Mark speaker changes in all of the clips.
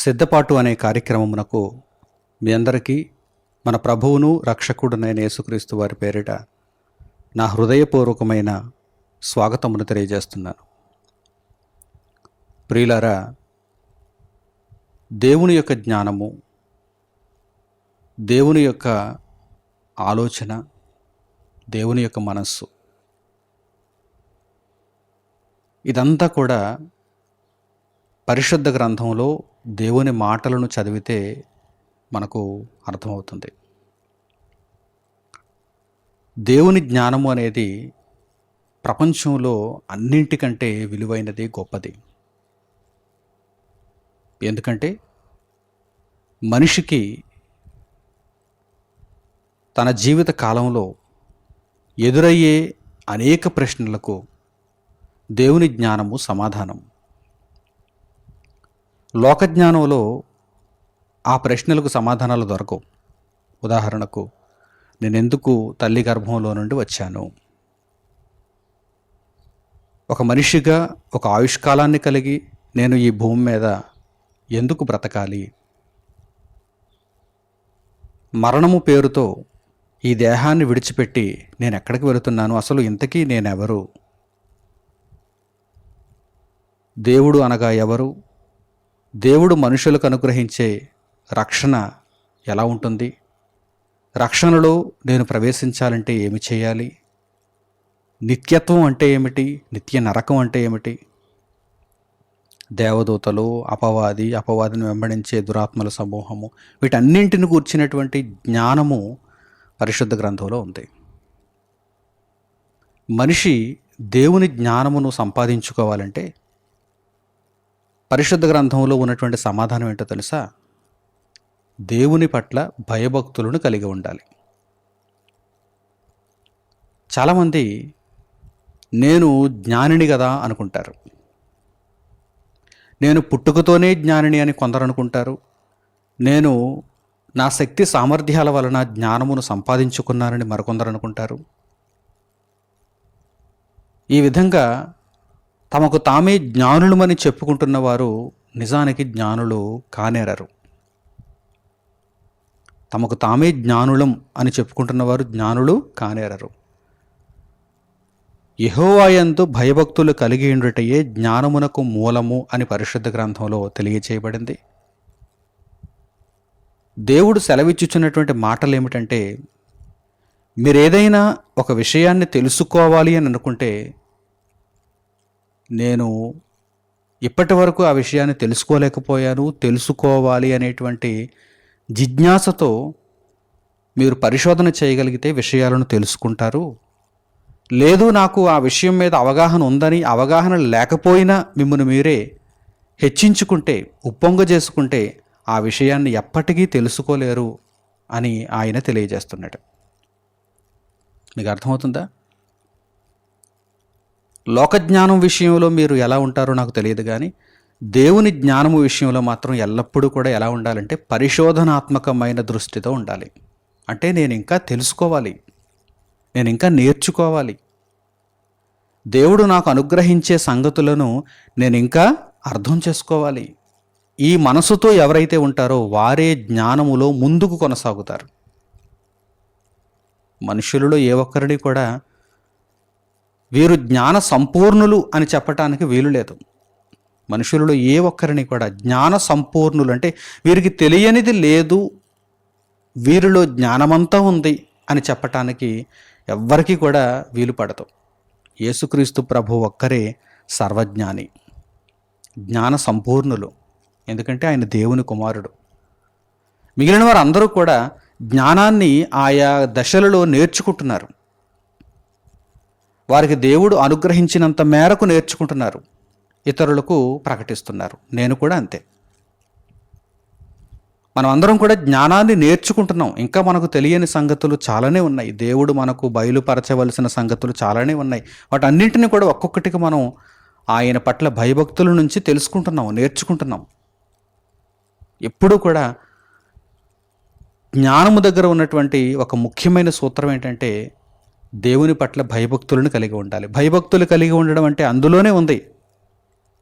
Speaker 1: సిద్ధపాటు అనే కార్యక్రమమునకు మీ అందరికీ మన ప్రభువును రక్షకుడునైన యేసుక్రీస్తు వారి పేరిట నా హృదయపూర్వకమైన స్వాగతమును తెలియజేస్తున్నాను. ప్రియులారా, దేవుని యొక్క జ్ఞానము, దేవుని యొక్క ఆలోచన, దేవుని యొక్క మనస్సు, ఇదంతా కూడా పరిశుద్ధ గ్రంథంలో దేవుని మాటలను చదివితే మనకు అర్థమవుతుంది. దేవుని జ్ఞానము అనేది ప్రపంచంలో అన్నింటికంటే విలువైనది, గొప్పది. ఎందుకంటే మనిషికి తన జీవిత కాలంలో ఎదురయ్యే అనేక ప్రశ్నలకు దేవుని జ్ఞానము సమాధానం. లోకజ్ఞానంలో ఆ ప్రశ్నలకు సమాధానాలు దొరకవు. ఉదాహరణకు, నేనెందుకు తల్లి గర్భంలో నుండి వచ్చాను? ఒక మనిషిగా ఒక ఆయుష్కాలాన్ని కలిగి నేను ఈ భూమి మీద ఎందుకు బ్రతకాలి? మరణము పేరుతో ఈ దేహాన్ని విడిచిపెట్టి నేను ఎక్కడికి వెళుతున్నాను? అసలు ఇంతకీ నేనెవరు? దేవుడు అనగా ఎవరు? దేవుడు మనుషులకు అనుగ్రహించే రక్షణ ఎలా ఉంటుంది? రక్షణలో నేను ప్రవేశించాలంటే ఏమి చేయాలి? నిత్యత్వం అంటే ఏమిటి? నిత్య నరకం అంటే ఏమిటి? దేవదూతలు, అపవాదిని వెంబడించే దురాత్మల సమూహము, వీటన్నింటిని గూర్చినటువంటి జ్ఞానము పరిశుద్ధ గ్రంథంలో ఉంది. మనిషి దేవుని జ్ఞానమును సంపాదించుకోవాలంటే పరిశుద్ధ గ్రంథంలో ఉన్నటువంటి సమాధానం ఏంటో తెలుసా? దేవుని పట్ల భయభక్తులను కలిగి ఉండాలి. చాలామంది నేను జ్ఞానిని కదా అనుకుంటారు. నేను పుట్టుకతోనే జ్ఞానిని అని కొందరు అనుకుంటారు. నేను నా శక్తి సామర్థ్యాల వలన జ్ఞానమును సంపాదించుకున్నానని మరికొందరు అనుకుంటారు. ఈ విధంగా తమకు తామే జ్ఞానులమని చెప్పుకుంటున్న వారు నిజానికి జ్ఞానులు కానేరరు. తమకు తామే జ్ఞానులం అని చెప్పుకుంటున్న వారు జ్ఞానులు కానేరరు. యెహోవా యందు భయభక్తులు కలిగి ఉండుటయే జ్ఞానమునకు మూలము అని పరిశుద్ధ గ్రంథంలో తెలియచేయబడింది. దేవుడు సెలవిచ్చుచున్నటువంటి మాటలు ఏమిటంటే, మీరేదైనా ఒక విషయాన్ని తెలుసుకోవాలి అని అనుకుంటే, నేను ఇప్పటి వరకు ఆ విషయాన్ని తెలుసుకోలేకపోయాను, తెలుసుకోవాలి అనేటువంటి జిజ్ఞాసతో మీరు పరిశోధన చేయగలిగితే విషయాలను తెలుసుకుంటారు. లేదు, నాకు ఆ విషయం మీద అవగాహన ఉందని, అవగాహన లేకపోయినా మిమ్మల్ని మీరే హెచ్చించుకుంటే, ఉప్పొంగజేసుకుంటే ఆ విషయాన్ని ఎప్పటికీ తెలుసుకోలేరు అని ఆయన తెలియజేస్తున్నాడు. మీకు అర్థమవుతుందా? లోకజ్ఞానం విషయంలో మీరు ఎలా ఉంటారో నాకు తెలియదు, కానీ దేవుని జ్ఞానము విషయంలో మాత్రం ఎల్లప్పుడూ కూడా ఎలా ఉండాలంటే పరిశోధనాత్మకమైన దృష్టితో ఉండాలి. అంటే నేను ఇంకా తెలుసుకోవాలి, నేను ఇంకా నేర్చుకోవాలి, దేవుడు నాకు అనుగ్రహించే సంగతులను నేను ఇంకా అర్థం చేసుకోవాలి. ఈ మనసుతో ఎవరైతే ఉంటారో వారే జ్ఞానములో ముందుకు కొనసాగుతారు. మనుషులలో ఏ ఒక్కరిని కూడా వీరు జ్ఞాన సంపూర్ణులు అని చెప్పటానికి వీలు లేదు. మనుషులలో ఏ ఒక్కరిని కూడా జ్ఞాన సంపూర్ణులు అంటే వీరికి తెలియనిది లేదు, వీరిలో జ్ఞానమంతా ఉంది అని చెప్పటానికి ఎవ్వరికీ కూడా వీలు పడదు. యేసుక్రీస్తు ప్రభు ఒక్కరే సర్వజ్ఞాని, జ్ఞాన సంపూర్ణులు. ఎందుకంటే ఆయన దేవుని కుమారుడు. మిగిలిన వారు అందరూ కూడా జ్ఞానాన్ని ఆయా దశలలో నేర్చుకుంటున్నారు. వారికి దేవుడు అనుగ్రహించినంత మేరకు నేర్చుకుంటున్నారు, ఇతరులకు ప్రకటిస్తున్నారు. నేను కూడా అంతే. మనం అందరం కూడా జ్ఞానాన్ని నేర్చుకుంటున్నాం. ఇంకా మనకు తెలియని సంగతులు చాలానే ఉన్నాయి. దేవుడు మనకు బయలుపరచవలసిన సంగతులు చాలానే ఉన్నాయి. వాటన్నింటినీ కూడా ఒక్కొక్కటికి మనం ఆయన పట్ల భయభక్తుల నుంచి తెలుసుకుంటున్నాం, నేర్చుకుంటున్నాం. ఎప్పుడూ కూడా జ్ఞానము దగ్గర ఉన్నటువంటి ఒక ముఖ్యమైన సూత్రం ఏంటంటే దేవుని పట్ల భయభక్తులను కలిగి ఉండాలి. భయభక్తులు కలిగి ఉండడం అంటే అందులోనే ఉంది,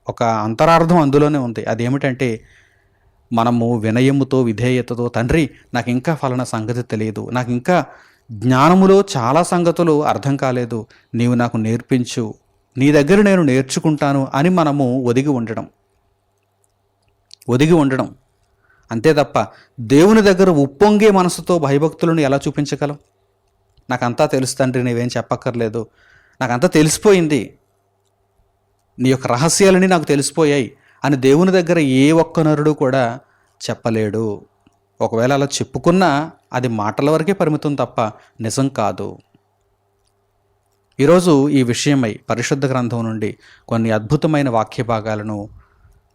Speaker 1: ఒక అంతరార్థం అందులోనే ఉంది. అదేమిటంటే మనము వినయముతో విధేయతతో, తండ్రి నాకు ఇంకా ఫలానా సంగతి తెలియదు, నాకు ఇంకా జ్ఞానములో చాలా సంగతులు అర్థం కాలేదు, నీవు నాకు నేర్పించు, నీ దగ్గర నేను నేర్చుకుంటాను అని మనము ఒదిగి ఉండడం అంతే తప్ప దేవుని దగ్గర ఉప్పొంగే మనసుతో భయభక్తులను ఎలా చూపించగలం? నాకంతా తెలుసు తండ్రి, నీవేం చెప్పక్కర్లేదు, నాకంతా తెలిసిపోయింది, నీ యొక్క రహస్యాలని నాకు తెలిసిపోయాయి అని దేవుని దగ్గర ఏ ఒక్క నరుడు కూడా చెప్పలేడు. ఒకవేళ అలా చెప్పుకున్నా అది మాటల వరకే పరిమితం తప్ప నిజం కాదు. ఈరోజు ఈ విషయమై పరిశుద్ధ గ్రంథం నుండి కొన్ని అద్భుతమైన వాక్య భాగాలను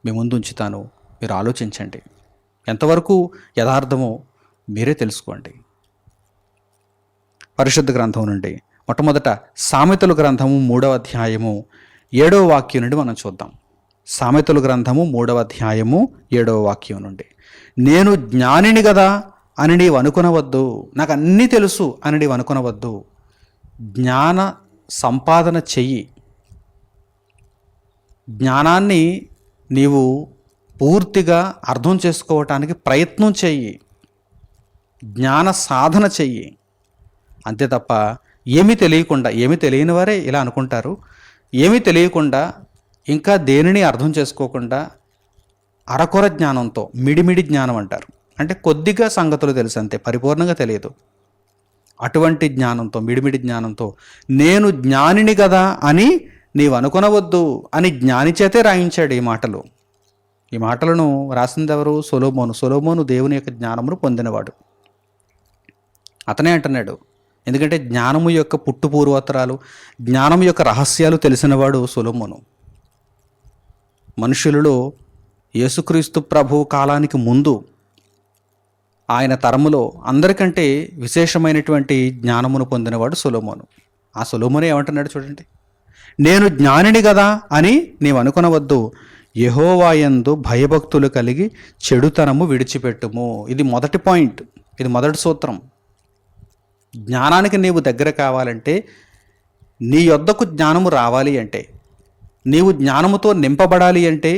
Speaker 1: మీ ముందు ఉంచుతాను. మీరు ఆలోచించండి, ఎంతవరకు యథార్థమో మీరే తెలుసుకోండి. పరిశుద్ధ గ్రంథం నుండి మొట్టమొదట సామెతల గ్రంథము 3వ అధ్యాయము 7వ వాక్యం నుండి మనం చూద్దాం. సామెతల గ్రంథము 3వ అధ్యాయము 7వ వాక్యం నుండి, నేను జ్ఞానిని కదా అని నీవు అనుకునవద్దు, నాకు అన్నీ తెలుసు అని నీవు అనుకునవద్దు. జ్ఞాన సంపాదన చెయ్యి, జ్ఞానాన్ని నీవు పూర్తిగా అర్థం చేసుకోవటానికి ప్రయత్నం చెయ్యి, జ్ఞాన సాధన చెయ్యి. అంతే తప్ప ఏమీ తెలియని వారే ఇలా అనుకుంటారు. ఏమీ తెలియకుండా, ఇంకా దేనిని అర్థం చేసుకోకుండా అరకొర జ్ఞానంతో, మిడిమిడి జ్ఞానం అంటారు, అంటే కొద్దిగా సంగతులు తెలుసు అంతే, పరిపూర్ణంగా తెలియదు. అటువంటి జ్ఞానంతో, మిడిమిడి జ్ఞానంతో నేను జ్ఞానిని కదా అని నీవు అనుకొనవద్దు అని జ్ఞాని చేతే రాయించాడు ఈ మాటలను రాసింది ఎవరు? సొలొమోను దేవుని యొక్క జ్ఞానమును పొందినవాడు. అతనే అంటున్నాడు, ఎందుకంటే జ్ఞానము యొక్క పుట్టుపూర్వోత్తరాలు, జ్ఞానం యొక్క రహస్యాలు తెలిసినవాడు సొలొమోను. మనుషులలో యేసుక్రీస్తు ప్రభు కాలానికి ముందు ఆయన తరములో అందరికంటే విశేషమైనటువంటి జ్ఞానమును పొందినవాడు సొలొమోను. ఆ సొలొమోనే ఏమంటున్నాడు చూడండి, నేను జ్ఞానిని కదా అని నీవు అనుకొనవద్దు, యెహోవా యందు భయభక్తులు కలిగి చెడుతనము విడిచిపెట్టుము. ఇది మొదటి పాయింట్, ఇది మొదటి సూత్రం. జ్ఞానానికి నీవు దగ్గర కావాలంటే, నీ యొద్దకు జ్ఞానము రావాలి అంటే, నీవు జ్ఞానముతో నింపబడాలి అంటే,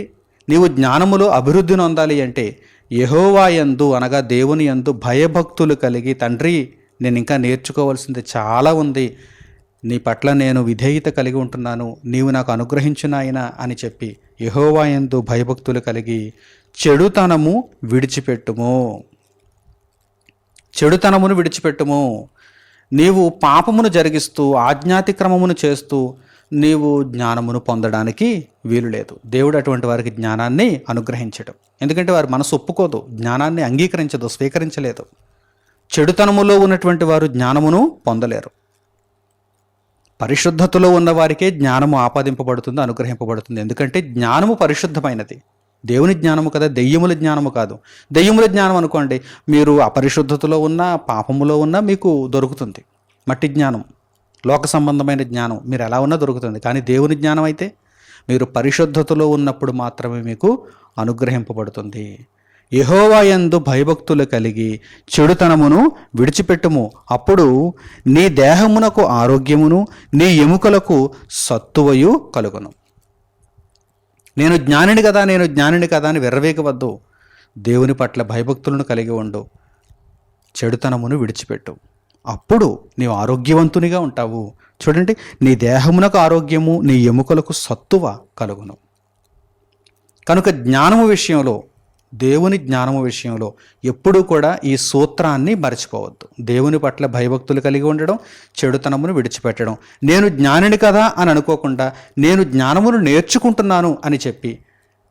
Speaker 1: నీవు జ్ఞానములో అభివృద్ధి నొందాలి అంటే, యెహోవా యందు అనగా దేవుని యందు భయభక్తులు కలిగి, తండ్రి నేను ఇంకా నేర్చుకోవాల్సింది చాలా ఉంది, నీ పట్ల నేను విధేయత కలిగి ఉంటున్నాను, నీవు నాకు అనుగ్రహించు నాయనా అని చెప్పి యెహోవా యందు భయభక్తులు కలిగి చెడుతనమును విడిచిపెట్టుము. నీవు పాపమును జరిగిస్తూ ఆజ్ఞాతిక్రమమును చేస్తూ నీవు జ్ఞానమును పొందడానికి వీలు లేదు. దేవుడు అటువంటి వారికి జ్ఞానాన్ని అనుగ్రహించడం, ఎందుకంటే వారి మనసు ఒప్పుకోదు, జ్ఞానాన్ని అంగీకరించదు, స్వీకరించలేదు. చెడుతనములో ఉన్నటువంటి వారు జ్ఞానమును పొందలేరు. పరిశుద్ధతలో ఉన్నవారికే జ్ఞానము ఆపాదింపబడుతుంది, అనుగ్రహింపబడుతుంది. ఎందుకంటే జ్ఞానము పరిశుద్ధమైనది, దేవుని జ్ఞానము కదా, దెయ్యముల జ్ఞానము కాదు. దెయ్యముల జ్ఞానం అనుకోండి, మీరు అపరిశుద్ధతలో ఉన్నా పాపములో ఉన్నా మీకు దొరుకుతుంది. మట్టి జ్ఞానం, లోక సంబంధమైన జ్ఞానం మీరు ఎలా ఉన్నా దొరుకుతుంది. కానీ దేవుని జ్ఞానం అయితే మీరు పరిశుద్ధతలో ఉన్నప్పుడు మాత్రమే మీకు అనుగ్రహింపబడుతుంది. యెహోవా యందు భయభక్తులు కలిగి చెడుతనమును విడిచిపెట్టుము, అప్పుడు నీ దేహమునకు ఆరోగ్యమును నీ ఎముకలకు సత్తువయు కలుగును. నేను జ్ఞానిని కదా అని విర్రవీగవద్దు. దేవుని పట్ల భయభక్తులను కలిగి ఉండు, చెడుతనమును విడిచిపెట్టు, అప్పుడు నీవు ఆరోగ్యవంతునిగా ఉంటావు. చూడండి, నీ దేహమునకు ఆరోగ్యము నీ ఎముకలకు సత్తువ కలుగును. కనుక జ్ఞానము విషయంలో, దేవుని జ్ఞానము విషయంలో ఎప్పుడూ కూడా ఈ సూత్రాన్ని మర్చిపోవద్దు. దేవుని పట్ల భయభక్తులు కలిగి ఉండడం, చెడుతనమును విడిచిపెట్టడం. నేను జ్ఞానిని కదా అని అనుకోకుండా, నేను జ్ఞానమును నేర్చుకుంటున్నాను అని చెప్పి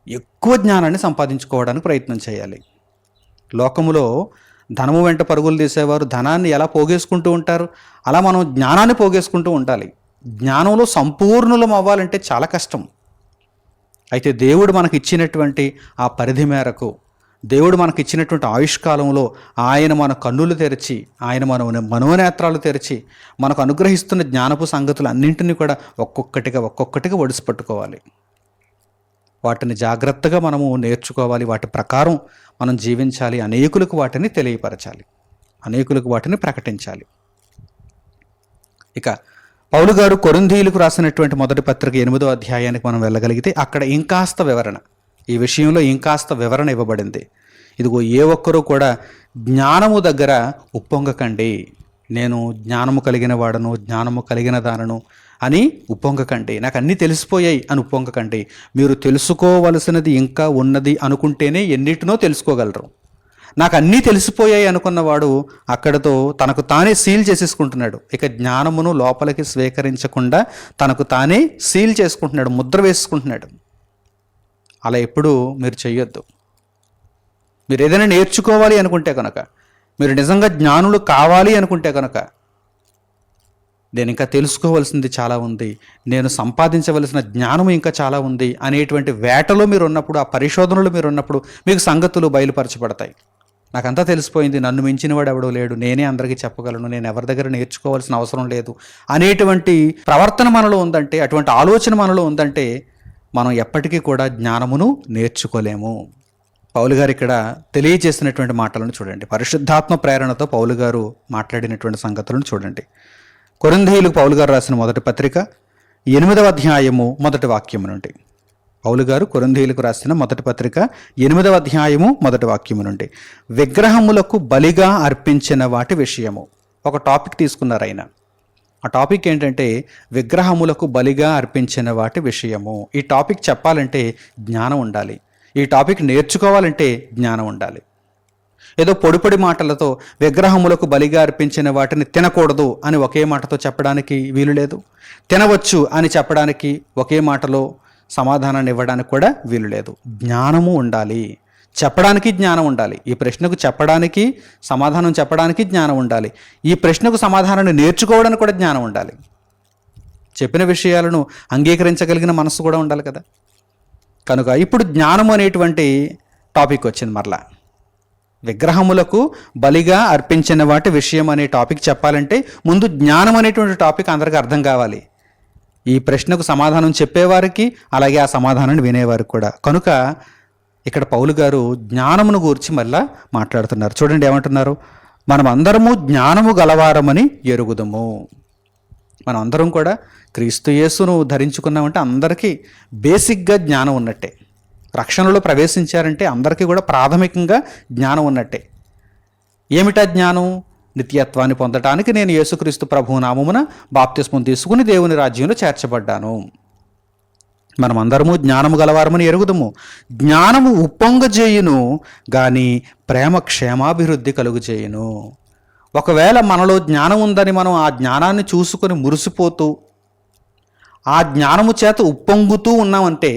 Speaker 1: ఎక్కువ జ్ఞానాన్ని సంపాదించుకోవడానికి ప్రయత్నం చేయాలి. లోకములో ధనము వెంట పరుగులు తీసేవారు ధనాన్ని ఎలా పోగేసుకుంటూ ఉంటారు, అలా మనం జ్ఞానాన్ని పోగేసుకుంటూ ఉండాలి. జ్ఞానంలో సంపూర్ణులం అవ్వాలంటే చాలా కష్టం. అయితే దేవుడు మనకి ఇచ్చినటువంటి ఆ పరిధి మేరకు, దేవుడు మనకి ఇచ్చినటువంటి ఆయుష్కాలంలో ఆయన మన కన్నులు తెరిచి, ఆయన మన మనోనేత్రాలు తెరిచి మనకు అనుగ్రహిస్తున్న జ్ఞానపు సంగతులు అన్నింటినీ కూడా ఒక్కొక్కటిగా ఒడిసి పట్టుకోవాలి. వాటిని జాగ్రత్తగా మనము నేర్చుకోవాలి, వాటి ప్రకారం మనం జీవించాలి, అనేకులకు వాటిని తెలియపరచాలి, అనేకులకు వాటిని ప్రకటించాలి. ఇక పౌలు గారు కొరింథీయులకు రాసినటువంటి మొదటి పత్రిక 8వ అధ్యాయానికి మనం వెళ్ళగలిగితే అక్కడ ఇంకాస్త వివరణ, ఈ విషయంలో ఇంకాస్త వివరణ ఇవ్వబడింది. ఇదిగో ఏ ఒక్కరూ కూడా జ్ఞానము దగ్గర ఉప్పొంగకండి. నేను జ్ఞానము కలిగిన వాడను, జ్ఞానము కలిగిన దానను అని ఉప్పొంగకండి. నాకు అన్నీ తెలిసిపోయాయి అని ఉప్పొంగకండి. మీరు తెలుసుకోవలసినది ఇంకా ఉన్నది అనుకుంటేనే ఎన్నిటినో తెలుసుకోగలరు. నాకు అన్నీ తెలిసిపోయాయి అనుకున్నవాడు అక్కడతో తనకు తానే సీల్ చేసేసుకుంటున్నాడు. ఇక జ్ఞానమును లోపలికి స్వీకరించకుండా తనకు తానే సీల్ చేసుకుంటున్నాడు, ముద్ర వేసుకుంటున్నాడు. అలా ఎప్పుడూ మీరు చెయ్యొద్దు. మీరు ఏదైనా నేర్చుకోవాలి అనుకుంటే కనుక, మీరు నిజంగా జ్ఞానులు కావాలి అనుకుంటే కనుక, నేను ఇంకా తెలుసుకోవాల్సింది చాలా ఉంది, నేను సంపాదించవలసిన జ్ఞానం ఇంకా చాలా ఉంది అనేటువంటి వేటలో మీరు ఉన్నప్పుడు, ఆ పరిశోధనలో మీరు ఉన్నప్పుడు మీకు సంగతులు బయలుపరచబడతాయి. నాకంతా తెలిసిపోయింది, నన్ను మించిన వాడు ఎవడో లేడు, నేనే అందరికీ చెప్పగలను, నేను ఎవరి దగ్గర నేర్చుకోవాల్సిన అవసరం లేదు అనేటువంటి ప్రవర్తన మనలో ఉందంటే, అటువంటి ఆలోచన మనలో ఉందంటే మనం ఎప్పటికీ కూడా జ్ఞానమును నేర్చుకోలేము. పౌలు గారు ఇక్కడ తెలియజేసినటువంటి మాటలను చూడండి. పరిశుద్ధాత్మ ప్రేరణతో పౌలు గారు మాట్లాడినటువంటి సంగతులను చూడండి. కొరింథీయులకు పౌలు గారు రాసిన మొదటి పత్రిక 8వ అధ్యాయము మొదటి వాక్యము నుండి. పౌలు గారు కొరింథీయులకు రాసిన మొదటి పత్రిక 8వ అధ్యాయము మొదటి వాక్యము నుండి. విగ్రహములకు బలిగా అర్పించిన వాటి విషయము ఒక టాపిక్ తీసుకున్నారు ఆయన. ఆ టాపిక్ ఏంటంటే విగ్రహములకు బలిగా అర్పించిన వాటి విషయము. ఈ టాపిక్ చెప్పాలంటే జ్ఞానం ఉండాలి. ఈ టాపిక్ నేర్చుకోవాలంటే జ్ఞానం ఉండాలి. ఏదో పొడి మాటలతో విగ్రహములకు బలిగా అర్పించిన వాటిని తినకూడదు అని ఒకే మాటతో చెప్పడానికి వీలు లేదు. తినవచ్చు అని చెప్పడానికి ఒకే మాటలో సమాధానాన్ని ఇవ్వడానికి కూడా వీలు లేదు. జ్ఞానము ఉండాలి, చెప్పడానికి జ్ఞానం ఉండాలి. ఈ ప్రశ్నకు చెప్పడానికి, సమాధానం చెప్పడానికి జ్ఞానం ఉండాలి. ఈ ప్రశ్నకు సమాధానాన్ని నేర్చుకోవడానికి కూడా జ్ఞానం ఉండాలి. చెప్పిన విషయాలను అంగీకరించగలిగిన మనసు కూడా ఉండాలి కదా. కనుక ఇప్పుడు జ్ఞానం అనేటువంటి టాపిక్ వచ్చింది. మరలా విగ్రహములకు బలిగా అర్పించిన వాటి విషయం అనే టాపిక్ చెప్పాలంటే ముందు జ్ఞానం అనేటువంటి టాపిక్ అందరికీ అర్థం కావాలి. ఈ ప్రశ్నకు సమాధానం చెప్పేవారికి, అలాగే ఆ సమాధానాన్ని వినేవారికి కూడా. కనుక ఇక్కడ పౌలు గారు జ్ఞానమును గురించి మళ్ళా మాట్లాడుతున్నారు. చూడండి ఏమంటున్నారు. మనం అందరము జ్ఞానము గలవారమని ఎరుగుదము. మనం అందరం కూడా క్రీస్తు యేసును ధరించుకున్నామంటే అందరికీ బేసిక్గా జ్ఞానం ఉన్నట్టే. రక్షణలో ప్రవేశించారంటే అందరికీ కూడా ప్రాథమికంగా జ్ఞానం ఉన్నట్టే. ఏమిటా జ్ఞానం? నిత్యత్వాన్ని పొందటానికి నేను యేసుక్రీస్తు ప్రభువు నామమున బాప్తిస్మం తీసుకుని దేవుని రాజ్యంలో చేర్చబడ్డాను. మనం అందరము జ్ఞానము గలవారమని ఎరుగుదము. జ్ఞానము ఉప్పొంగజేయును గాని ప్రేమ క్షేమాభివృద్ధి కలుగుచేయును. ఒకవేళ మనలో జ్ఞానం ఉందని మనం ఆ జ్ఞానాన్ని చూసుకొని మురిసిపోతూ ఆ జ్ఞానము చేత ఉప్పొంగుతూ ఉన్నామంటే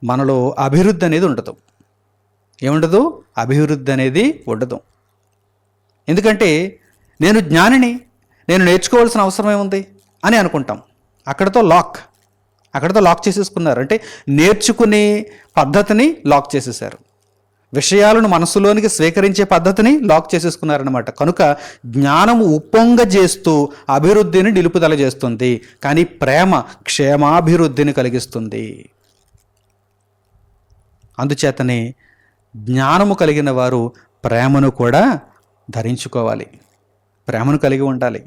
Speaker 1: మనలో అభివృద్ధి అనేది ఉండదు. ఏముండదు? అభివృద్ధి అనేది ఉండదు. ఎందుకంటే నేను జ్ఞానిని, నేను నేర్చుకోవాల్సిన అవసరం ఏముంది అని అనుకుంటాం. అక్కడతో లాక్ చేసేసుకున్నారు. అంటే నేర్చుకునే పద్ధతిని లాక్ చేసేసారు, విషయాలను మనసులోనికి స్వీకరించే పద్ధతిని లాక్ చేసేసుకున్నారనమాట. కనుక జ్ఞానము ఉప్పొంగజేస్తూ అభివృద్ధిని నిలుపుదల చేస్తుంది, కానీ ప్రేమ క్షేమాభివృద్ధిని కలిగిస్తుంది. అందుచేతనే జ్ఞానము కలిగిన వారు ప్రేమను కూడా ధరించుకోవాలి, ప్రేమను కలిగి ఉండాలి.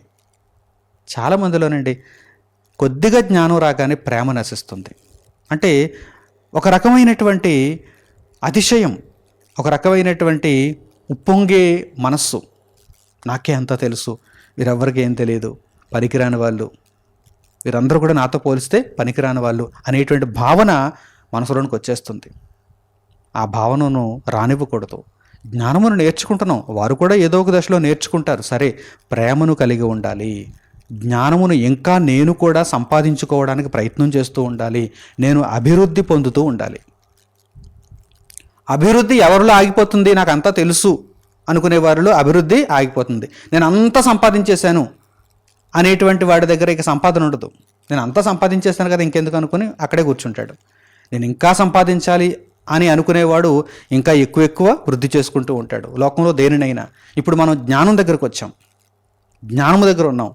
Speaker 1: చాలామందిలోనండి కొద్దిగా జ్ఞానం రాగానే ప్రేమ నశిస్తుంది. అంటే ఒక రకమైనటువంటి అతిశయం, ఒక రకమైనటువంటి ఉప్పొంగే మనస్సు. నాకే అంతా తెలుసు, వీరెవ్వరికి ఏం తెలియదు, పనికిరాని వాళ్ళు, వీరందరూ కూడా నాతో పోలిస్తే పనికిరాని వాళ్ళు అనేటువంటి భావన మనసులోనికి వచ్చేస్తుంది. ఆ భావనను రానివ్వకూడదు. జ్ఞానమును నేర్చుకుంటున్నాం, వారు కూడా ఏదో ఒక దశలో నేర్చుకుంటారు, సరే. ప్రేమను కలిగి ఉండాలి. జ్ఞానమును ఇంకా నేను కూడా సంపాదించుకోవడానికి ప్రయత్నం చేస్తూ ఉండాలి. నేను అభివృద్ధి పొందుతూ ఉండాలి. అభివృద్ధి ఎవరిలో ఆగిపోతుంది? నాకు అంతా తెలుసు అనుకునే వారిలో అభివృద్ధి ఆగిపోతుంది. నేను అంతా సంపాదించేశాను అనేటువంటి వాడి దగ్గర ఇక సంపాదన ఉండదు. నేను అంతా సంపాదించేశాను కదా, ఇంకెందుకు అనుకుని అక్కడే కూర్చుంటాడు. నేను ఇంకా సంపాదించాలి అని అనుకునేవాడు ఇంకా ఎక్కువ వృద్ధి చేసుకుంటూ ఉంటాడు లోకంలో దేనినైనా. ఇప్పుడు మనం జ్ఞానం దగ్గరకు వచ్చాం, జ్ఞానము దగ్గర ఉన్నాం.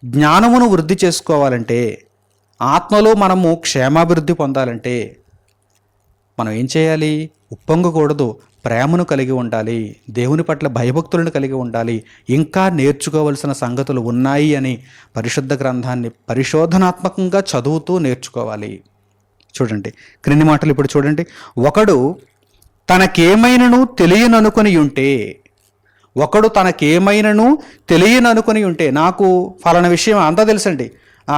Speaker 1: జ్ఞానమును వృద్ధి చేసుకోవాలంటే, ఆత్మలో మనము క్షేమాభివృద్ధి పొందాలంటే మనం ఏం చేయాలి? ఉప్పొంగకూడదు, ప్రేమను కలిగి ఉండాలి, దేవుని పట్ల భయభక్తులను కలిగి ఉండాలి. ఇంకా నేర్చుకోవలసిన సంగతులు ఉన్నాయి అని పరిశుద్ధ గ్రంథాన్ని పరిశోధనాత్మకంగా చదువుతూ నేర్చుకోవాలి. చూడండి క్రింది మాటలు ఇప్పుడు చూడండి. ఒకడు తనకేమైనను తెలియననుకొని ఉంటే, ఒకడు తనకేమైనను తెలియననుకొని ఉంటే, నాకు ఫలానా విషయం అంతా తెలుసండి,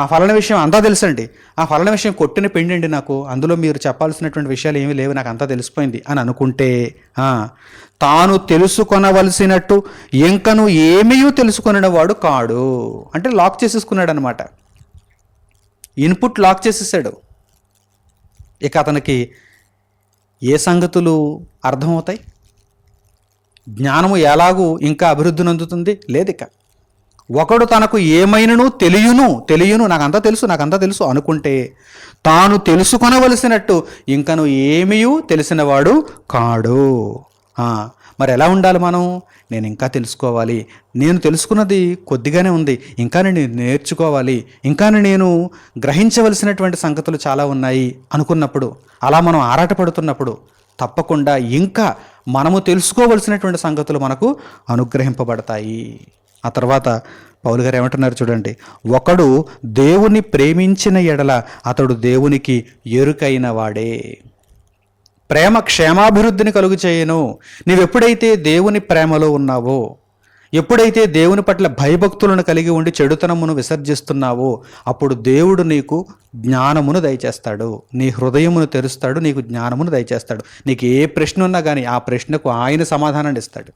Speaker 1: ఫలానా విషయం అంతా తెలుసండి, ఫలానా విషయం కొట్టిన పిండండి, నాకు అందులో మీరు చెప్పాల్సినటువంటి విషయాలు ఏమీ లేవు, నాకు అంతా తెలిసిపోయింది అని అనుకుంటే, తాను తెలుసుకొనవలసినట్టు ఇంకను ఏమీ తెలుసుకొనినవాడు కాడు. అంటే లాక్ చేసేసుకున్నాడు అనమాట, ఇన్పుట్ లాక్ చేసేసాడు. ఇక అతనికి ఏ సంగతులు అర్థమవుతాయి? జ్ఞానము ఎలాగూ ఇంకా అభివృద్ధి నందుతుంది? లేదు. ఇక ఒకడు తనకు ఏమైనను తెలియను నాకంతా తెలుసు అనుకుంటే, తాను తెలుసుకొనవలసినట్టు ఇంకను ఏమీ తెలిసినవాడు కాడు. మరి ఎలా ఉండాలి మనం? నేను ఇంకా తెలుసుకోవాలి, నేను తెలుసుకున్నది కొద్దిగానే ఉంది, ఇంకా నేను నేర్చుకోవాలి, ఇంకా నేను గ్రహించవలసినటువంటి సంగతులు చాలా ఉన్నాయి అనుకున్నప్పుడు, అలా మనం ఆరాటపడుతున్నప్పుడు తప్పకుండా ఇంకా మనము తెలుసుకోవలసినటువంటి సంగతులు మనకు అనుగ్రహింపబడతాయి. ఆ తర్వాత పౌలు గారు ఏమంటున్నారు చూడండి, ఒకడు దేవుని ప్రేమించిన ఎడల అతడు దేవునికి ఎరుకైన వాడే. ప్రేమ క్షేమాభివృద్ధిని కలుగు చేయను. నీవెప్పుడైతే దేవుని ప్రేమలో ఉన్నావో, ఎప్పుడైతే దేవుని పట్ల భయభక్తులను కలిగి ఉండి చెడుతనమును విసర్జిస్తున్నావో, అప్పుడు దేవుడు నీకు జ్ఞానమును దయచేస్తాడు, నీ హృదయమును తెరుస్తాడు, నీకు జ్ఞానమును దయచేస్తాడు. నీకు ఏ ప్రశ్న ఉన్నా కానీ ఆ ప్రశ్నకు ఆయన సమాధానాన్ని ఇస్తాడు.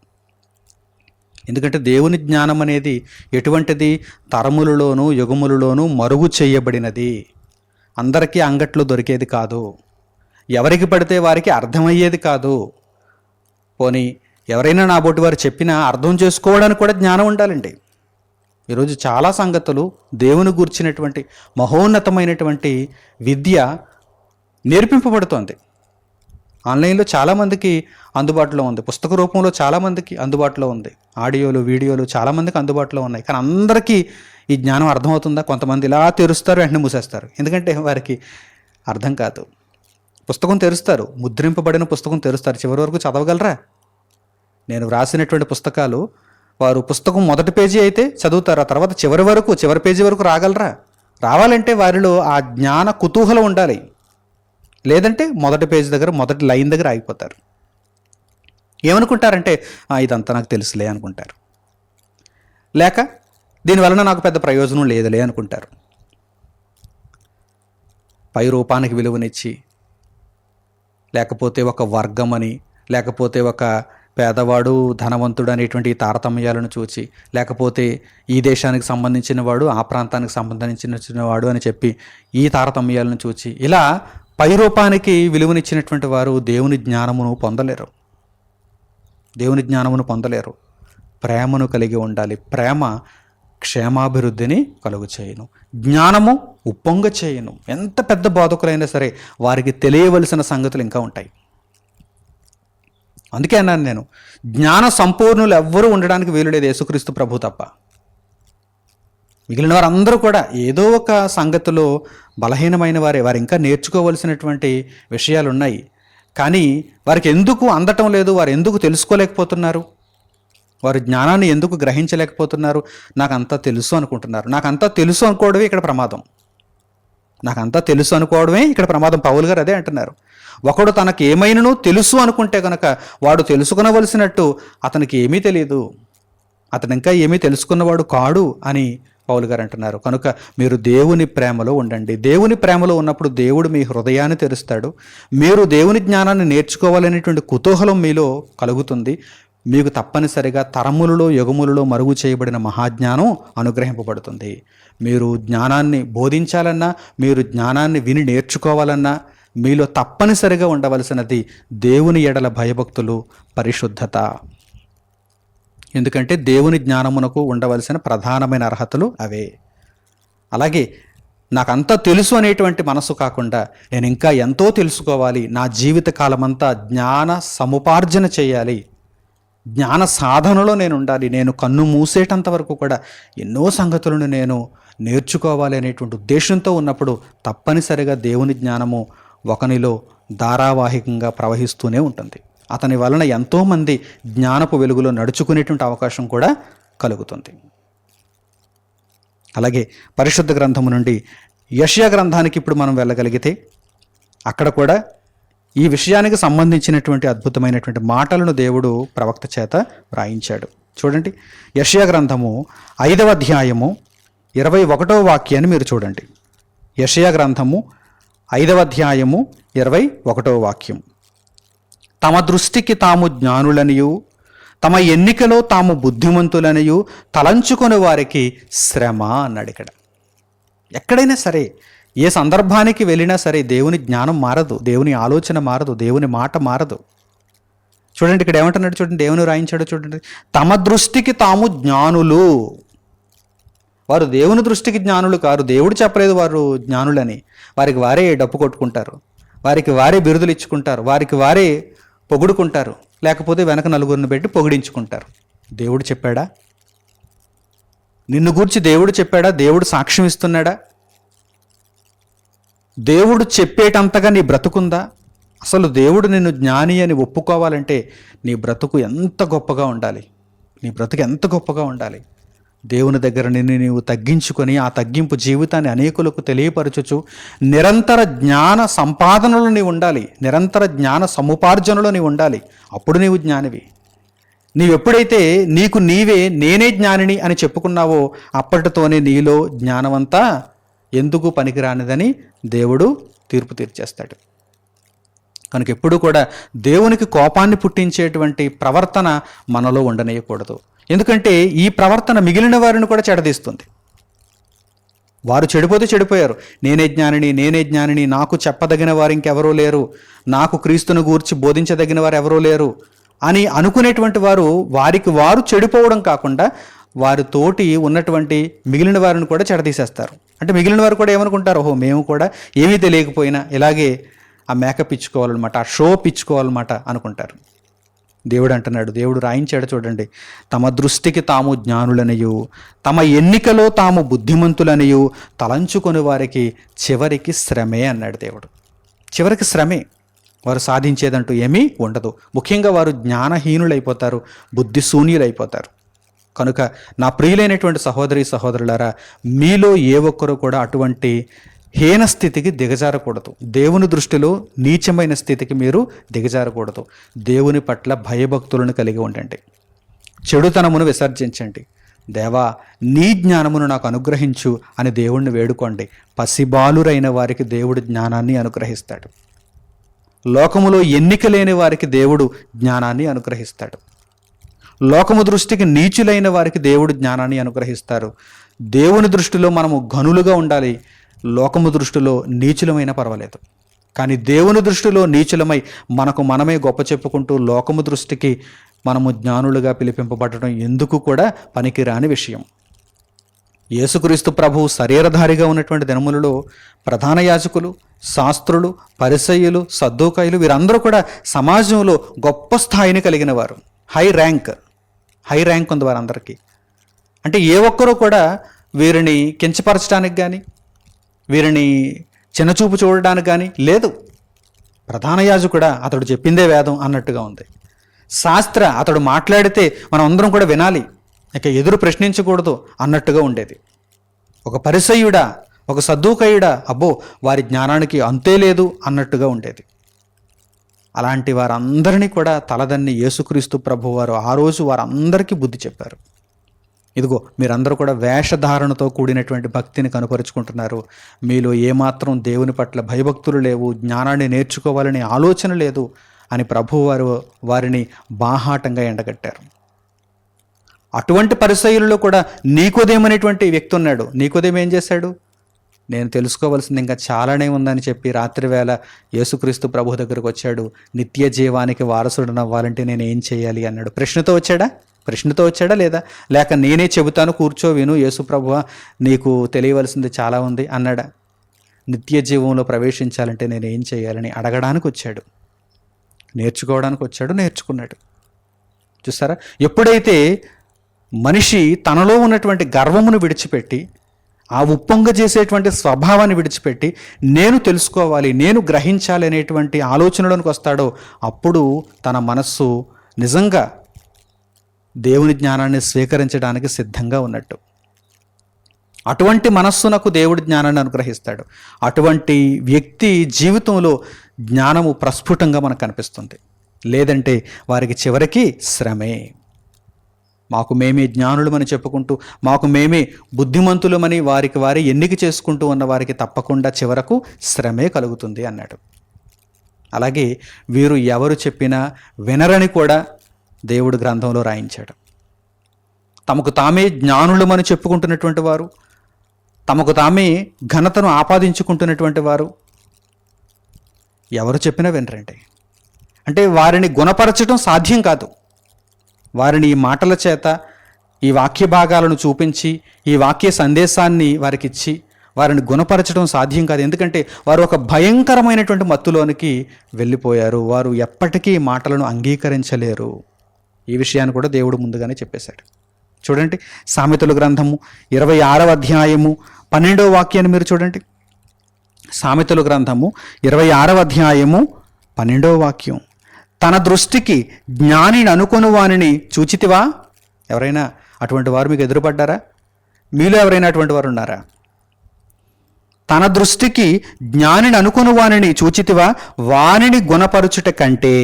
Speaker 1: ఎందుకంటే దేవుని జ్ఞానం అనేది ఎటువంటిది? తరములలోనూ యుగములలోనూ మరుగు చేయబడినది, అందరికీ అంగట్లో దొరికేది కాదు, ఎవరికి పడితే వారికి అర్థమయ్యేది కాదు. పోనీ ఎవరైనా నా బోటి వారు చెప్పినా అర్థం చేసుకోవడానికి కూడా జ్ఞానం ఉండాలండి. ఈరోజు చాలా సంగతులు దేవుని గూర్చినటువంటి మహోన్నతమైనటువంటి విద్య నేర్పింపబడుతోంది. ఆన్లైన్లో చాలామందికి అందుబాటులో ఉంది, పుస్తక రూపంలో చాలామందికి అందుబాటులో ఉంది, ఆడియోలు వీడియోలు చాలామందికి అందుబాటులో ఉన్నాయి. కానీ అందరికీ ఈ జ్ఞానం అర్థమవుతుందా? కొంతమంది ఇలా తెరుస్తారు, వెంటనే మూసేస్తారు, ఎందుకంటే వారికి అర్థం కాదు. పుస్తకం తెరుస్తారు, ముద్రింపబడిన పుస్తకం తెరుస్తారు, చివరి వరకు చదవగలరా? నేను వ్రాసినటువంటి పుస్తకాలు వారు పుస్తకం మొదటి పేజీ అయితే చదువుతారు, ఆ తర్వాత చివరి పేజీ వరకు రాగలరా? రావాలంటే వారిలో ఆ జ్ఞాన కుతూహలం ఉండాలి, లేదంటే మొదటి పేజీ దగ్గర మొదటి లైన్ దగ్గర ఆగిపోతారు. ఏమనుకుంటారంటే ఇదంతా నాకు తెలుసులే అనుకుంటారు, లేక దీనివలన నాకు పెద్ద ప్రయోజనం లేదులే అనుకుంటారు. పై రూపానికి విలువనిచ్చి, లేకపోతే ఒక వర్గమని, లేకపోతే ఒక పేదవాడు ధనవంతుడు అనేటువంటి తారతమ్యాలను చూచి, లేకపోతే ఈ దేశానికి సంబంధించిన వాడు ఆ ప్రాంతానికి సంబంధించిన వాడు అని చెప్పి ఈ తారతమ్యాలను చూచి, ఇలా పై రూపానికి విలువనిచ్చినటువంటి వారు దేవుని జ్ఞానమును పొందలేరు, దేవుని జ్ఞానమును పొందలేరు. ప్రేమను కలిగి ఉండాలి. ప్రేమ క్షేమాభివృద్ధిని కలుగు చేయను, జ్ఞానము ఉప్పొంగ చేయను. ఎంత పెద్ద బోధకులైనా సరే వారికి తెలియవలసిన సంగతులు ఇంకా ఉంటాయి. అందుకే అన్నాను నేను, జ్ఞాన సంపూర్ణులు ఎవ్వరూ ఉండడానికి వీలులేదు, యేసుక్రీస్తు ప్రభు తప్ప. మిగిలిన వారందరూ కూడా ఏదో ఒక సంగతిలో బలహీనమైన వారు ఇంకా నేర్చుకోవలసినటువంటి విషయాలు ఉన్నాయి. కానీ వారికి ఎందుకు అందటం లేదు? వారు ఎందుకు తెలుసుకోలేకపోతున్నారు? వారు జ్ఞానాన్ని ఎందుకు గ్రహించలేకపోతున్నారు? నాకంతా తెలుసు అనుకుంటున్నారు. నాకంతా తెలుసు అనుకోవడమే ఇక్కడ ప్రమాదం. నాకంతా తెలుసు అనుకోవడమే ఇక్కడ ప్రమాదం. పౌలు గారు అదే అంటున్నారు. ఒకడు తనకు ఏమైనను తెలుసు అనుకుంటే కనుక వాడు తెలుసుకునవలసినట్టు అతనికి ఏమీ తెలియదు, అతను ఇంకా ఏమీ తెలుసుకున్నవాడు కాడు అని పౌలు గారు అంటున్నారు. కనుక మీరు దేవుని ప్రేమలో ఉండండి. దేవుని ప్రేమలో ఉన్నప్పుడు దేవుడు మీ హృదయాన్ని తెరుస్తాడు. మీరు దేవుని జ్ఞానాన్ని నేర్చుకోవాలనేటువంటి కుతూహలం మీలో కలుగుతుంది. మీకు తప్పనిసరిగా తరములలో యుగములలో మరుగు చేయబడిన మహాజ్ఞానం అనుగ్రహింపబడుతుంది. మీరు జ్ఞానాన్ని బోధించాలన్నా, మీరు జ్ఞానాన్ని విని నేర్చుకోవాలన్నా మీలో తప్పనిసరిగా ఉండవలసినది దేవుని ఎడల భయభక్తులు, పరిశుద్ధత. ఎందుకంటే దేవుని జ్ఞానమునకు ఉండవలసిన ప్రధానమైన అర్హతలు అవే. అలాగే నాకంతా తెలుసు అనేటువంటి మనసు కాకుండా నేను ఇంకా ఎంతో తెలుసుకోవాలి, నా జీవిత కాలమంతా జ్ఞాన సముపార్జన చేయాలి, జ్ఞాన సాధనలో నేను ఉండాలి, నేను కన్ను మూసేటంత వరకు కూడా ఎన్నో సంగతులను నేను నేర్చుకోవాలి అనేటువంటి ఉద్దేశంతో ఉన్నప్పుడు తప్పనిసరిగా దేవుని జ్ఞానము ఒకనిలో ధారావాహికంగా ప్రవహిస్తూనే ఉంటుంది. అతని వలన ఎంతోమంది జ్ఞానపు వెలుగులో నడుచుకునేటువంటి అవకాశం కూడా కలుగుతుంది. అలాగే పరిశుద్ధ గ్రంథము నుండి యెషయా గ్రంథానికి ఇప్పుడు మనం వెళ్ళగలిగితే అక్కడ కూడా ఈ విషయానికి సంబంధించినటువంటి అద్భుతమైనటువంటి మాటలను దేవుడు ప్రవక్త చేత వ్రాయించాడు. చూడండి, యెషయా గ్రంథము 5వ అధ్యాయము 21వ వాక్యాన్ని మీరు చూడండి. యెషయా గ్రంథము 5వ అధ్యాయము 21వ వాక్యం. తమ దృష్టికి తాము జ్ఞానులనియు తమ ఎన్నికలో తాము బుద్ధిమంతులనియు తలంచుకొని వారికి శ్రమ అన్నాడు. ఎక్కడైనా సరే, ఏ సందర్భానికి వెళ్ళినా సరే దేవుని జ్ఞానం మారదు, దేవుని ఆలోచన మారదు, దేవుని మాట మారదు. చూడండి ఇక్కడ ఏమంటున్నాడు, చూడండి దేవుని రాయించాడు. చూడండి, తమ దృష్టికి తాము జ్ఞానులు. వారు దేవుని దృష్టికి జ్ఞానులు కారు. దేవుడు చెప్పలేదు వారు జ్ఞానులని. వారికి వారే డప్పు కొట్టుకుంటారు, వారికి వారే బిరుదులు ఇచ్చుకుంటారు, వారికి వారే పొగుడుకుంటారు, లేకపోతే వెనక నలుగురిని పెట్టి పొగిడించుకుంటారు. దేవుడు చెప్పాడా? నిన్ను గూర్చి దేవుడు చెప్పాడా? దేవుడు సాక్ష్యం ఇస్తున్నాడా? దేవుడు చెప్పేటంతగా నీ బ్రతుకుందా? అసలు దేవుడు నిన్ను జ్ఞాని అని ఒప్పుకోవాలంటే నీ బ్రతుకు ఎంత గొప్పగా ఉండాలి, నీ బ్రతుకు ఎంత గొప్పగా ఉండాలి. దేవుని దగ్గర నిన్ను నీవు తగ్గించుకొని ఆ తగ్గింపు జీవితాన్ని అనేకులకు తెలియపరచుచు నిరంతర జ్ఞాన సంపాదనలో నీవు ఉండాలి, నిరంతర జ్ఞాన సముపార్జనలో నీవు ఉండాలి. అప్పుడు నీవు జ్ఞానివి. నీవెప్పుడైతే నీకు నీవే నేనే జ్ఞానిని అని చెప్పుకున్నావో అప్పటితోనే నీలో జ్ఞానమంతా ఎందుకు పనికిరానిదని దేవుడు తీర్పు తీర్చేస్తాడు. కనుక ఎప్పుడు కూడా దేవునికి కోపాన్ని పుట్టించేటువంటి ప్రవర్తన మనలో ఉండనేయకూడదు. ఎందుకంటే ఈ ప్రవర్తన మిగిలిన వారిని కూడా చెడదీస్తుంది. వారు చెడిపోతే చెడిపోయారు, నేనే జ్ఞానిని, నేనే జ్ఞానిని, నాకు చెప్పదగిన వారు ఇంకెవరూ లేరు, నాకు క్రీస్తును గూర్చి బోధించదగిన వారు ఎవరూ లేరు అని అనుకునేటువంటి వారు వారికి వారు చెడిపోవడం కాకుండా వారి తోటి ఉన్నటువంటి మిగిలిన వారిని కూడా చెడదీసేస్తారు. అంటే మిగిలిన వారు కూడా ఏమనుకుంటారు, ఓహో మేము కూడా ఏమీ తెలియకపోయినా ఇలాగే ఆ మేకప్ ఇచ్చుకోవాలన్నమాట, ఆ షో ఇచ్చుకోవాలన్నమాట అనుకుంటారు. దేవుడు అంటున్నాడు, దేవుడు రాయించాడు చూడండి, తమ దృష్టికి తాము జ్ఞానులనియు తమ ఎన్నికలో తాము బుద్ధిమంతులనియు తలంచుకొని వారికి చివరికి శ్రమే అన్నాడు దేవుడు. చివరికి శ్రమే, వారు సాధించేదంటూ ఏమీ ఉండదు. ముఖ్యంగా వారు జ్ఞానహీనులైపోతారు, బుద్ధిశూన్యులైపోతారు. కనుక నా ప్రియులైనటువంటి సహోదరి సహోదరులారా, మీలో ఏ ఒక్కరూ కూడా అటువంటి హీన స్థితికి దిగజారకూడదు. దేవుని దృష్టిలో నీచమైన స్థితికి మీరు దిగజారకూడదు. దేవుని పట్ల భయభక్తులను కలిగి ఉండండి, చెడుతనమును విసర్జించండి. దేవా నీ జ్ఞానమును నాకు అనుగ్రహించు అని దేవుణ్ణి వేడుకోండి. పసిబాలురైన వారికి దేవుడు జ్ఞానాన్ని అనుగ్రహిస్తాడు. లోకములో ఎన్నిక లేని వారికి దేవుడు జ్ఞానాన్ని అనుగ్రహిస్తాడు. లోకము దృష్టికి నీచులైన వారికి దేవుడు జ్ఞానాన్ని అనుగ్రహిస్తారు. దేవుని దృష్టిలో మనము ఘనులుగా ఉండాలి, లోకము దృష్టిలో నీచులమైనా పర్వాలేదు. కానీ దేవుని దృష్టిలో నీచులమై మనకు మనమే గొప్ప చెప్పుకుంటూ లోకము దృష్టికి మనము జ్ఞానులుగా పిలిపింపబడటం ఎందుకు కూడా పనికిరాని విషయం. యేసుక్రీస్తు ప్రభువు శరీరధారిగా ఉన్నటువంటి దినములలో ప్రధాన యాజకులు, శాస్త్రులు, పరిసయ్యులు, సద్దూకాయులు వీరందరూ కూడా సమాజంలో గొప్ప స్థాయిని కలిగిన వారు. హై ర్యాంక్ ఉంది వారందరికీ. అంటే ఏ ఒక్కరూ కూడా వీరిని కించపరచడానికి కానీ వీరిని చిన్నచూపు చూడడానికి కానీ లేదు. ప్రధాన యాజకుడా అతడు చెప్పిందే వేదం అన్నట్టుగా ఉంది. శాస్త్ర అతడు మాట్లాడితే మనం అందరం కూడా వినాలి, ఇక ఎదురు ప్రశ్నించకూడదు అన్నట్టుగా ఉండేది. ఒక పరిసయ్యుడా, ఒక సద్దూకయుడా, అబ్బో వారి జ్ఞానానికి అంతే లేదు అన్నట్టుగా ఉండేది. అలాంటి వారందరినీ కూడా తలదన్ని యేసుక్రీస్తు ప్రభువారు ఆ రోజు వారందరికీ బుద్ధి చెప్పారు. ఇదిగో మీరందరూ కూడా వేషధారణతో కూడినటువంటి భక్తిని కనుపరుచుకుంటున్నారు, మీలో ఏమాత్రం దేవుని పట్ల భయభక్తులు లేవు, జ్ఞానాన్ని నేర్చుకోవాలనే ఆలోచన లేదు అని ప్రభువారు వారిని బాహాటంగా ఎండగట్టారు. అటువంటి పరిసయ్యులలో కూడా నీకోదేము అనేటువంటి వ్యక్తి ఉన్నాడు. నీకోదేము ఏం చేశాడు? నేను తెలుసుకోవాల్సింది ఇంకా చాలానే ఉందని చెప్పి రాత్రివేళ యేసుక్రీస్తు ప్రభు దగ్గరకు వచ్చాడు. నిత్య జీవానికి వారసుడనవ్వాలంటే నేను ఏం చేయాలి అన్నాడు. ప్రశ్నతో వచ్చాడా లేదా? లేక నేనే చెబుతాను కూర్చో విను యేసు ప్రభువా నీకు తెలియవలసింది చాలా ఉంది అన్నాడా? నిత్య జీవంలో ప్రవేశించాలంటే నేను ఏం చేయాలని అడగడానికి వచ్చాడు, నేర్చుకోవడానికి వచ్చాడు, నేర్చుకున్నాడు. చూసారా, ఎప్పుడైతే మనిషి తనలో ఉన్నటువంటి గర్వమును విడిచిపెట్టి ఆ ఉప్పొంగ చేసేటువంటి స్వభావాన్ని విడిచిపెట్టి నేను తెలుసుకోవాలి, నేను గ్రహించాలి అనేటువంటి ఆలోచనలోనికి వస్తాడో అప్పుడు తన మనస్సు నిజంగా దేవుని జ్ఞానాన్ని స్వీకరించడానికి సిద్ధంగా ఉన్నట్టు. అటువంటి మనస్సునకు దేవుడి జ్ఞానాన్ని అనుగ్రహిస్తాడు. అటువంటి వ్యక్తి జీవితంలో జ్ఞానము ప్రస్ఫుటంగా మనకు కనిపిస్తుంది. లేదంటే వారికి చివరికి శ్రమే. మాకు మేమే జ్ఞానులమని చెప్పుకుంటూ, మాకు మేమే బుద్ధిమంతులమని వారికి వారే ఎన్నిక చేసుకుంటూ ఉన్న వారికి తప్పకుండా చివరకు శ్రమే కలుగుతుంది అన్నాడు. అలాగే వీరు ఎవరు చెప్పినా వినరని కూడా దేవుడు గ్రంథంలో రాయించాడు. తమకు తామే జ్ఞానులమని చెప్పుకుంటున్నటువంటి వారు, తమకు తామే ఘనతను ఆపాదించుకుంటున్నటువంటి వారు ఎవరు చెప్పినా వినరండి. అంటే వారిని గుణపరచడం సాధ్యం కాదు. వారిని ఈ మాటల చేత, ఈ వాక్య భాగాలను చూపించి, ఈ వాక్య సందేశాన్ని వారికి ఇచ్చి వారిని గుణపరచడం సాధ్యం కాదు. ఎందుకంటే వారు ఒక భయంకరమైనటువంటి మత్తులోనికి వెళ్ళిపోయారు. వారు ఎప్పటికీ మాటలను అంగీకరించలేరు. ఈ విషయాన్ని కూడా దేవుడు ముందుగానే చెప్పేశాడు. చూడండి, సామెతల గ్రంథము 26వ అధ్యాయము 12వ వాక్యాన్ని మీరు చూడండి. సామెతల గ్రంథము 26వ అధ్యాయము 12వ వాక్యం. తన దృష్టికి జ్ఞానిని అనుకొను వానిని చూచితివా? ఎవరైనా అటువంటి వారు మీకు ఎదురుపడ్డారా? మీలో ఎవరైనా అటువంటి వారు ఉన్నారా? తన దృష్టికి జ్ఞానిని అనుకొను వానిని చూచితివా? వానిని గుణపరుచుట కంటే,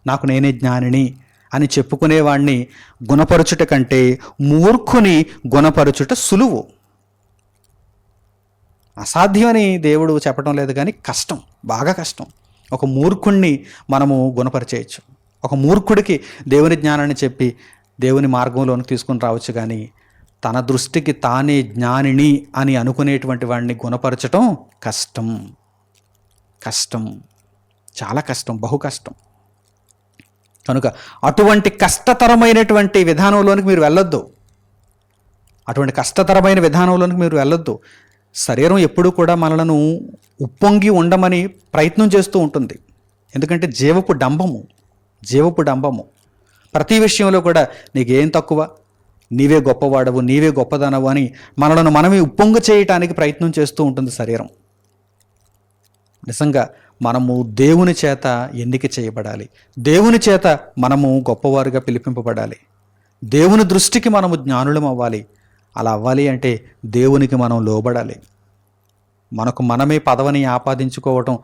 Speaker 1: నాకు నేనే జ్ఞానిని అని చెప్పుకునేవాణ్ణి గుణపరచుట కంటే మూర్ఖుని గుణపరచుట సులువు. అసాధ్యమని దేవుడు చెప్పడం లేదు, కానీ కష్టం, బాగా కష్టం. ఒక మూర్ఖుణ్ణి మనము గుణపరిచేయచ్చు. ఒక మూర్ఖుడికి దేవుని జ్ఞానాన్ని చెప్పి దేవుని మార్గంలోకి తీసుకుని రావచ్చు, కానీ తన దృష్టికి తానే జ్ఞానిని అని అనుకునేటువంటి వాడిని గుణపరచటం కష్టం. కష్టం, చాలా కష్టం, బహు కష్టం. కనుక అటువంటి కష్టతరమైనటువంటి విధానంలోనికి మీరు వెళ్ళొద్దు. అటువంటి కష్టతరమైన విధానంలోనికి మీరు వెళ్ళొద్దు. శరీరం ఎప్పుడూ కూడా మనలను ఉప్పొంగి ఉండమని ప్రయత్నం చేస్తూ ఉంటుంది. ఎందుకంటే జీవపు డంబము. ప్రతి విషయంలో కూడా నీకేం తక్కువ, నీవే గొప్పవాడవు, నీవే గొప్పదనవు అని మనలను మనమే ఉప్పొంగు చేయటానికి ప్రయత్నం చేస్తూ ఉంటుంది శరీరం. నిజంగా మనము దేవుని చేత ఎన్నిక చేయబడాలి. దేవుని చేత మనము గొప్పవారుగా పిలిపింపబడాలి. దేవుని దృష్టికి మనము జ్ఞానులం అవ్వాలి. అలా అవ్వాలి అంటే దేవునికి మనం లోబడాలి. మనకు మనమే పదవిని ఆపాదించుకోవటం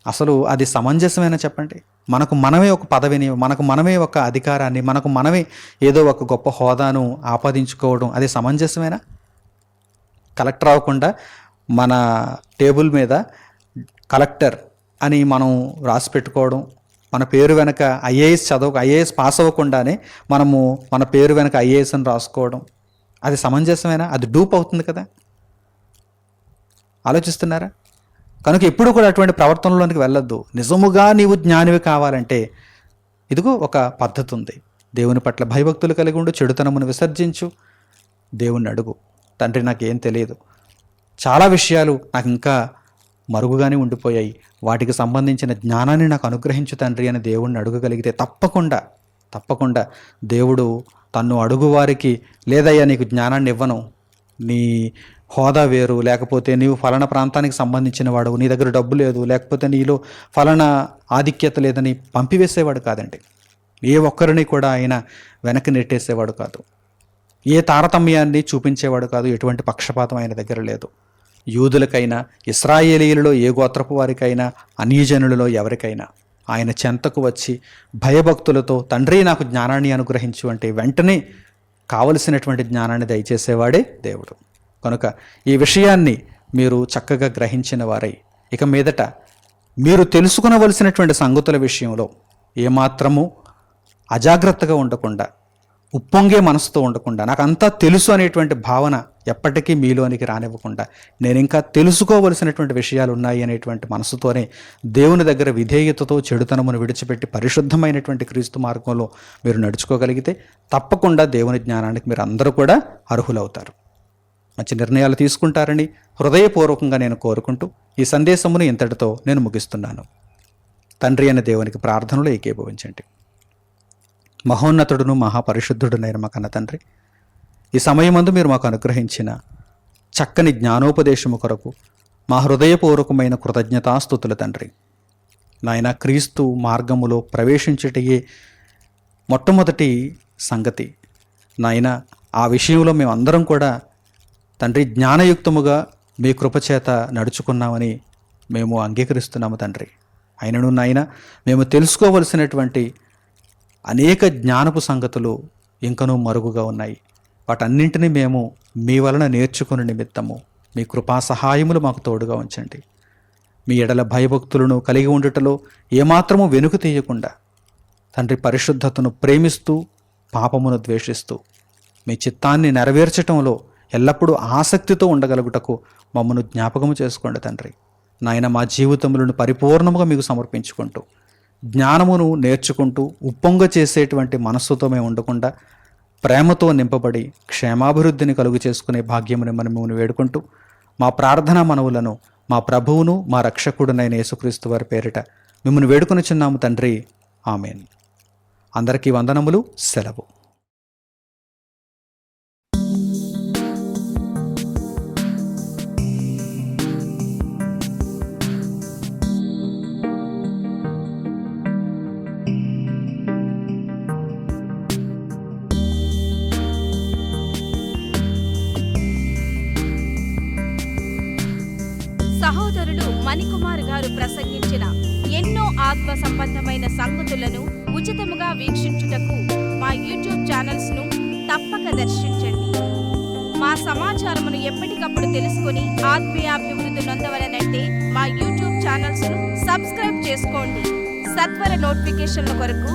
Speaker 1: అసలు అది సమంజసమేనా చెప్పండి? మనకు మనమే ఒక పదవిని, మనకు మనమే ఒక అధికారాన్ని, మనకు మనమే ఏదో ఒక గొప్ప హోదాను ఆపాదించుకోవడం అది సమంజసమేనా? కలెక్టర్ అవ్వకుండా మన టేబుల్ మీద కలెక్టర్ అని మనం రాసి పెట్టుకోవడం, మన పేరు వెనక ఐఏఎస్ పాస్ అవ్వకుండానే మనము మన పేరు వెనక ఐఏఎస్ అని రాసుకోవడం అది సమంజసమేనా? అది డూప్ అవుతుంది కదా. ఆలోచిస్తున్నారా? కనుక ఎప్పుడు కూడా అటువంటి ప్రవర్తనలోనికి వెళ్ళొద్దు. నిజముగా నీవు జ్ఞానివి కావాలంటే ఇదిగో ఒక పద్ధతి ఉంది. దేవుని పట్ల భయభక్తులు కలిగి ఉండు, చెడుతనమును విసర్జించు, దేవుణ్ణి అడుగు, తండ్రి నాకేం తెలియదు, చాలా విషయాలు నాకు ఇంకా మరుగుగానే ఉండిపోయాయి, వాటికి సంబంధించిన జ్ఞానాన్ని నాకు అనుగ్రహించు తండ్రి అని దేవుణ్ణి అడగగలిగితే తప్పకుండా దేవుడు తన్ను అడుగువారికి, లేదయ్యా నీకు జ్ఞానాన్ని ఇవ్వను, నీ హోదా వేరు, లేకపోతే నీవు ఫలానా ప్రాంతానికి సంబంధించిన వాడు, నీ దగ్గర డబ్బు లేదు, లేకపోతే నీలో ఫలానా ఆధిక్యత లేదని పంపివేసేవాడు కాదండి. ఏ ఒక్కరిని కూడా ఆయన వెనక్కి నెట్టేసేవాడు కాదు. ఏ తారతమ్యాన్ని చూపించేవాడు కాదు. ఎటువంటి పక్షపాతం ఆయన దగ్గర లేదు. యూదులకైనా, ఇశ్రాయేలీయులలో ఏ గోత్రపు వారికైనా, అన్యజనులలో ఎవరికైనా ఆయన చెంతకు వచ్చి భయభక్తులతో తండ్రి నాకు జ్ఞానాన్ని అనుగ్రహించు అంటే వెంటనే కావలసినటువంటి జ్ఞానాన్ని దయచేసేవాడే దేవుడు. కనుక ఈ విషయాన్ని మీరు చక్కగా గ్రహించిన వారై ఇక మీదట మీరు తెలుసుకునవలసినటువంటి సంగతుల విషయంలో ఏమాత్రము అజాగ్రత్తగా ఉండకుండా, ఉప్పొంగే మనసుతో ఉండకుండా, నాకు అంతా తెలుసు అనేటువంటి భావన ఎప్పటికీ మీలోనికి రానివ్వకుండా, నేను ఇంకా తెలుసుకోవలసినటువంటి విషయాలు ఉన్నాయి అనేటువంటి మనసుతోనే దేవుని దగ్గర విధేయతతో చెడుతనమును విడిచిపెట్టి పరిశుద్ధమైనటువంటి క్రీస్తు మార్గంలో మీరు నడుచుకోగలిగితే తప్పకుండా దేవుని జ్ఞానానికి మీరు అందరూ కూడా అర్హులవుతారు. మంచి నిర్ణయాలు తీసుకుంటారని హృదయపూర్వకంగా నేను కోరుకుంటూ ఈ సందేశమును ఇంతటితో నేను ముగిస్తున్నాను. తండ్రి అనే దేవునికి ప్రార్థనలు ఏకీభవించండి. మహోన్నతుడును మహాపరిశుద్ధుడునైన మా కన్న తండ్రి, ఈ సమయమందు మీరు మాకు అనుగ్రహించిన చక్కని జ్ఞానోపదేశము కొరకు మా హృదయపూర్వకమైన కృతజ్ఞతాస్తుతులు తండ్రి. నాయన, క్రీస్తు మార్గములో ప్రవేశించుటయే మొట్టమొదటి సంగతి నాయన. ఆ విషయంలో మేమందరం కూడా తండ్రి జ్ఞానయుక్తముగా మీ కృపచేత నడుచుకున్నామని మేము అంగీకరిస్తున్నాము తండ్రి. అయినను నాయన మేము తెలుసుకోవలసినటువంటి అనేక జ్ఞానపు సంగతులు ఇంకనూ మరుగుగా ఉన్నాయి. వాటన్నింటినీ మేము మీ వలన నేర్చుకుని నిమిత్తము మీ కృపా సహాయములు మాకు తోడుగా ఉంచండి. మీ ఎడల భయభక్తులను కలిగి ఉండుటలో ఏమాత్రము వెనుక తీయకుండా తండ్రి పరిశుద్ధతను ప్రేమిస్తూ పాపమును ద్వేషిస్తూ మీ చిత్తాన్ని నెరవేర్చటంలో ఎల్లప్పుడూ ఆసక్తితో ఉండగలుగుటకు మమ్మను జ్ఞాపకము చేసుకోండి తండ్రి. నాయన మా జీవితములను పరిపూర్ణముగా మీకు సమర్పించుకుంటూ జ్ఞానమును నేర్చుకుంటూ ఉప్పొంగ చేసేటువంటి మనస్సుతో మేము ఉండకుండా ప్రేమతో నింపబడి క్షేమాభివృద్ధిని కలుగు చేసుకునే భాగ్యముని మనము వేడుకుంటూ మా ప్రార్థనా మనవులను మా ప్రభువును మా రక్షకుడునైన యేసుక్రీస్తు వారి పేరిట మిమ్మల్ని వేడుకొనుచున్నాము తండ్రి. ఆమేన్. అందరికీ వందనములు. సెలవు.
Speaker 2: సహోదరులు మణికుమార్ గారు ప్రసంగించిన ఎన్నో ఆత్మ సంబంధమైన సంగతులను ఉచితముగా వీక్షించుటకు మా యూట్యూబ్ ఛానల్స్ ను తప్పక దర్శించండి. మా సమాచారమును ఎప్పటికప్పుడు తెలుసుకుని ఆత్మీయాభివృద్ధి నొందవలనంటే మా యూట్యూబ్ ఛానల్స్ ను సబ్స్క్రైబ్ చేసుకోండి. సత్వర నోటిఫికేషన్ల కొరకు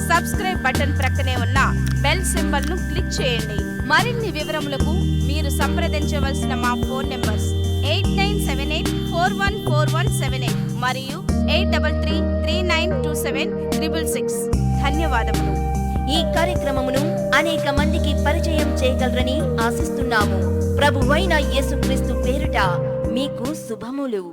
Speaker 2: సబ్స్క్రైబ్ బటన్ ప్రక్కనే ఉన్న బెల్ సింబల్ ను క్లిక్ చేయండి. మరిన్ని వివరములకు మీరు సంప్రదించవలసిన మా ఫోన్ నెంబర్స్ 8978414178 మరియు 8333927666. ధన్యవాదములు.
Speaker 3: ఈ కార్యక్రమమును అనేక మందికి పరిచయం చేయగలరని ఆశిస్తున్నాము. ప్రభువైన యేసుక్రీస్తు పేరిట మీకు శుభములు.